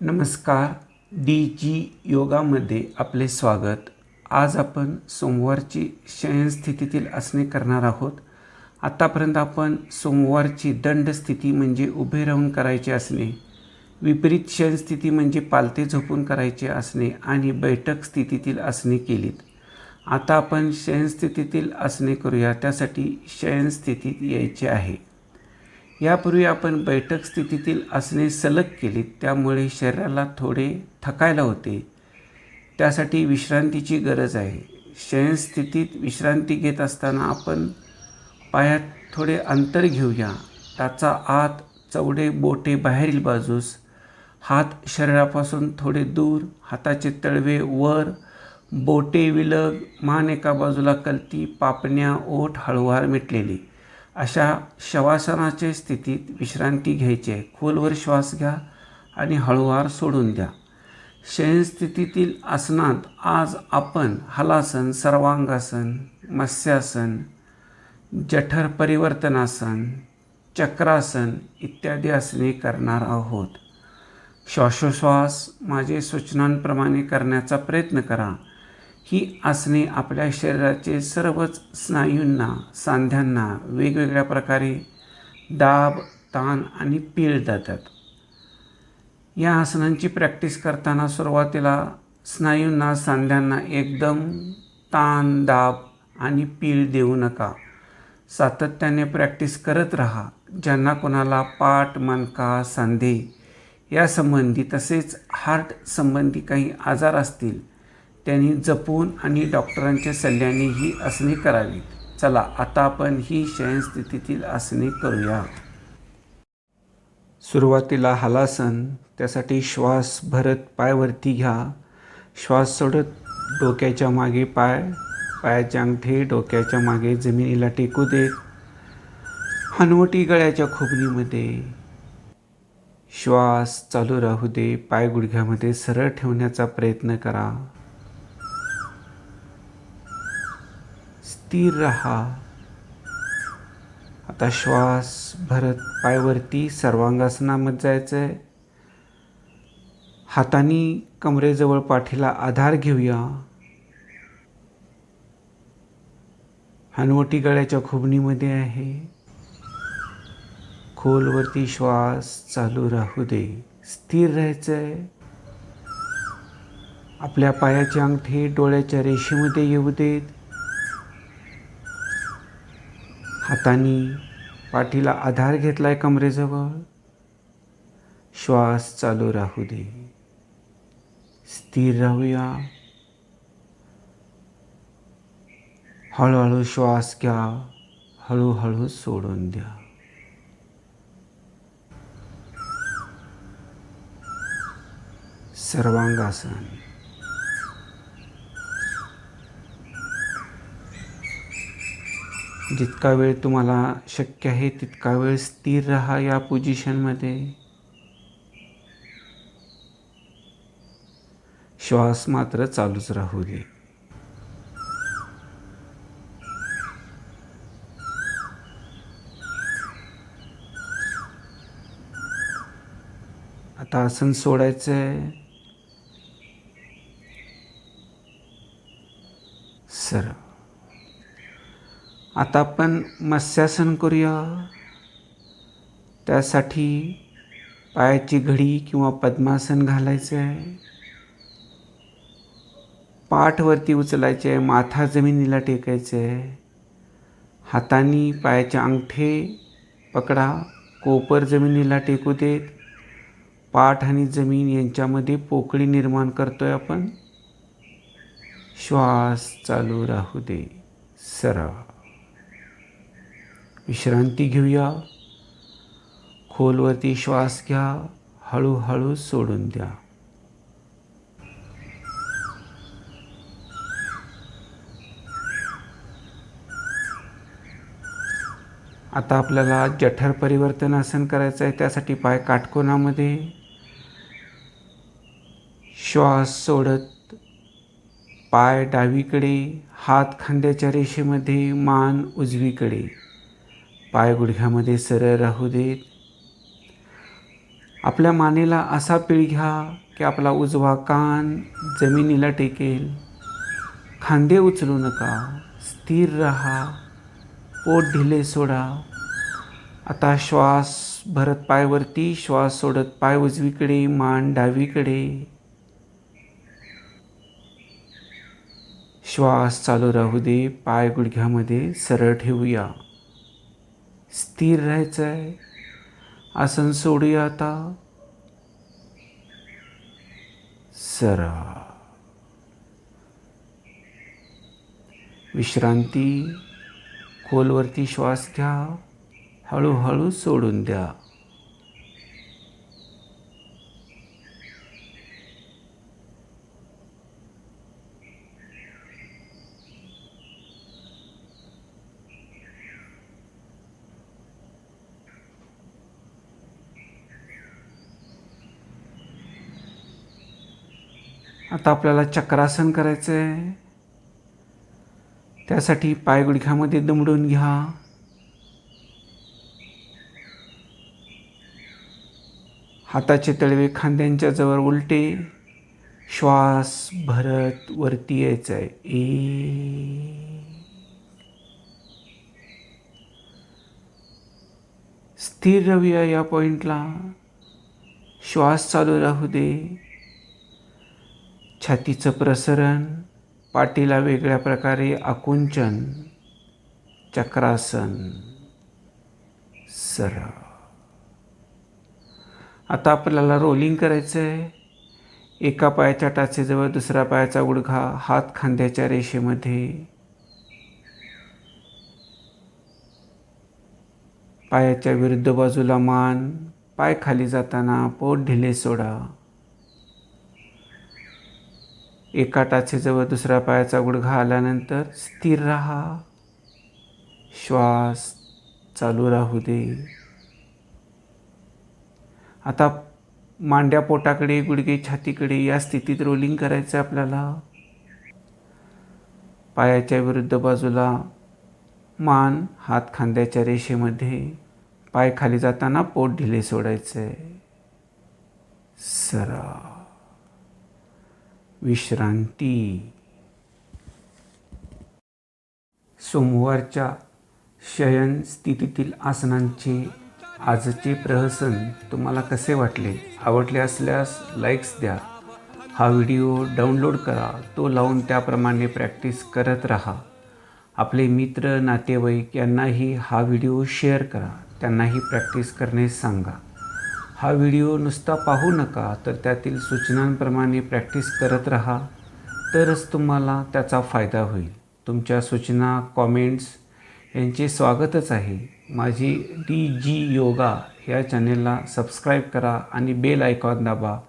नमस्कार. योगामध्ये आपले स्वागत. आज आपण सोमवारची शयनस्थितीतील आसने करणार आहोत. आतापर्यंत आपण सोमवारची दंड स्थिती म्हणजे उभे राहून करायचे आसने, विपरीत शयनस्थिती म्हणजे पालथे झोपून करायचे आसने आणि बैठक स्थितीतील आसने केलीत. आता आपण शयनस्थितीतील आसने करूया. त्यासाठी शयनस्थितीत यायचे आहे. यापूर्वी आपण बैठक स्थितीतील आसने सलग केलीत, त्यामुळे शरीराला थोडे थकायला होते. त्यासाठी विश्रांतीची गरज आहे. शयनस्थितीत विश्रांती घेत असताना आपण पायात थोडे अंतर घेऊया. टाचा आत, चवडे बोटे बाहेरील बाजूस, हात शरीरापासून थोडे दूर, हाताचे तळवे वर, बोटे विलग, मान एका बाजूला कलती, पापण्या ओठ हळूवार मिटलेली. अशा शवासनाच्या स्थितीत विश्रांती घ्यायची आहे. खोलवर श्वास घ्या आणि हळूवार सोडून द्या. शयनस्थितीतील आसनात आज आपण हलासन, सर्वांगासन, मत्स्यासन, जठर परिवर्तनासन, चक्रासन इत्यादी आसने करणार आहोत. श्वासोश्वास माझे सूचनांप्रमाणे करण्याचा प्रयत्न करा. ही आसने आपल्या शरीराचे सर्वच स्नायूंना, सांध्यांना वेगवेगळ्या प्रकारे दाब, ताण आणि पीळ देतात. या आसनांची प्रॅक्टिस करताना सुरुवातीला स्नायूंना, सांध्यांना एकदम ताण, दाब आणि पीळ देऊ नका. सातत्याने प्रॅक्टिस करत राहा. ज्यांना कोणाला पाठ, मणका, सांधे यासंबंधी तसेच हार्ट संबंधी काही आजार असतील त्यांनी जपून आणि डॉक्टरांच्या सल्ल्याने ही आसने करावीत. चला आता आपण ही शयनस्थितीतील आसने करूया. सुरुवातीला हलासन. त्यासाठी श्वास भरत पाय वरती घ्या. श्वास सोडत डोक्याच्या मागे पाय, पायाचे अंगठे डोक्याच्या मागे जमिनीला टेकू देत. हनुवटी गळ्याच्या खुबनीमध्ये. श्वास चालू राहू दे. पाय गुडघ्यामध्ये सरळ ठेवण्याचा प्रयत्न करा. स्थिर रहा. आता श्वास भरत पायवरती सर्वांगासनामध्ये जायचं आहे. हातांनी कमरेजवळ पाठीला आधार घेऊया. हनुवटी गळ्याच्या खुबनीमध्ये आहे. खोलवरती श्वास चालू राहू दे. स्थिर राहायचं आहे. आपल्या पायाचे अंगठे डोळ्याच्या रेषेमध्ये येऊ देत. हातांनी पाठीला आधार घेतलाय कमरेजवळ. श्वास चालू राहू दे. स्थिर राहूया. हळूहळू श्वास घ्या. हळूहळू सोडून द्या. सर्वांगासन. जितका वेळ तुम्हाला शक्य आहे तितका वेळ स्थिर राहा या पोझिशनमध्ये. श्वास मात्र चालूच राहू दे. आता आसन सोडायचं आहे. सरळ. आता आपण मत्स्यासन करूया. त्यासाठी पायाची घडी किंवा पद्मासन घालायचं आहे. पाठ वरती उचलायचे आहे. माथा जमिनीला टेकायचे आहे. हातांनी पायाचे अंगठे पकडा. कोपर जमिनीला टेकू देत. पाठ आणि जमीन यांच्यामध्ये पोकळी निर्माण करतोय आपण. श्वास चालू राहू दे. सरळ. विश्रांती घेऊया. खोलवरती श्वास घ्या. हळूहळू सोडून द्या. आता आपल्याला जठर परिवर्तनासन करायचं आहे. त्यासाठी पाय काटकोनामध्ये. श्वास सोडत पाय डावीकडे, हात खांद्याच्या रेषेमध्ये, मान उजवीकडे. पाय गुडघ्यामध्ये सरळ राहू देत. आपल्या मानेला असा पीळ घ्या की आपला उजवा कान जमिनीला टेकेल. खांदे उचलू नका, स्थिर राहा, पोट ढिले सोडा. आता श्वास भरत पाय वरती, श्वास सोडत पाय उजवीकडे, मान डावीकडे. श्वास चालू राहू दे. पाय गुडघ्यामध्ये सरळ ठेवूया. स्थिर राहायचं आहे. आसन सोडूया आता. सरळ विश्रांती. खोलवरती श्वास घ्या, हळूहळू सोडून द्या. आता आपल्याला चक्रासन करायचं आहे. त्यासाठी पाय गुडघ्यामध्ये दुमडून घ्या. हाताचे तळवे खांद्यांच्या जवळ उलटे. श्वास भरत वरती यायचा आहे. स्थिर राहूया या पॉइंटला. श्वास चालू राहू दे. छातीचं प्रसरण, पाठीला वेगळ्या प्रकारे आकुंचन. चक्रासन. सरळ. आता आपल्याला रोलिंग करायचं आहे. एका पायाच्या टाचेजवळ दुसऱ्या पायाचा गुडघा, हात खांद्याच्या रेषेमध्ये. पायाच्या विरुद्ध बाजूला मान. पाय खाली जाताना पोट ढिले सोडा. एका टाचेजवळ दुसऱ्या पायाचा गुडघा आल्यानंतर स्थिर राहा. श्वास चालू राहू दे. आता मांड्या पोटाकडे, गुडघे छातीकडे या स्थितीत रोलिंग करायचं आहे आपल्याला. पायाच्या विरुद्ध बाजूला मान, हात खांद्याच्या रेषेमध्ये. पाय खाली जाताना पोट ढिले सोडायचं आहे. सरळ विश्रांती. सोमवारच्या शयन स्थितीतील आसनांचे आजचे प्रहसन तुम्हाला कसे वाटले? आवडले असल्यास लाईक्स द्या. हा व्हिडिओ डाउनलोड करा. तो लावून त्याप्रमाणे प्रॅक्टिस करत राहा. आपले मित्र, नातेवाईक यांनाही हा व्हिडिओ शेअर करा. त्यांनाही प्रॅक्टिस करण्यास सांगा. हा व्हिडिओ नुसता पाहू नका, तर त्यातील सूचनांप्रमाणे प्रॅक्टिस करत राहा. तरच तुम्हाला त्याचा फायदा होईल. तुमच्या सूचना, कॉमेंट्स यांचे स्वागतच आहे. माझी DG योगा या चॅनेलला सबस्क्राईब करा आणि बेल आयकॉन दाबा.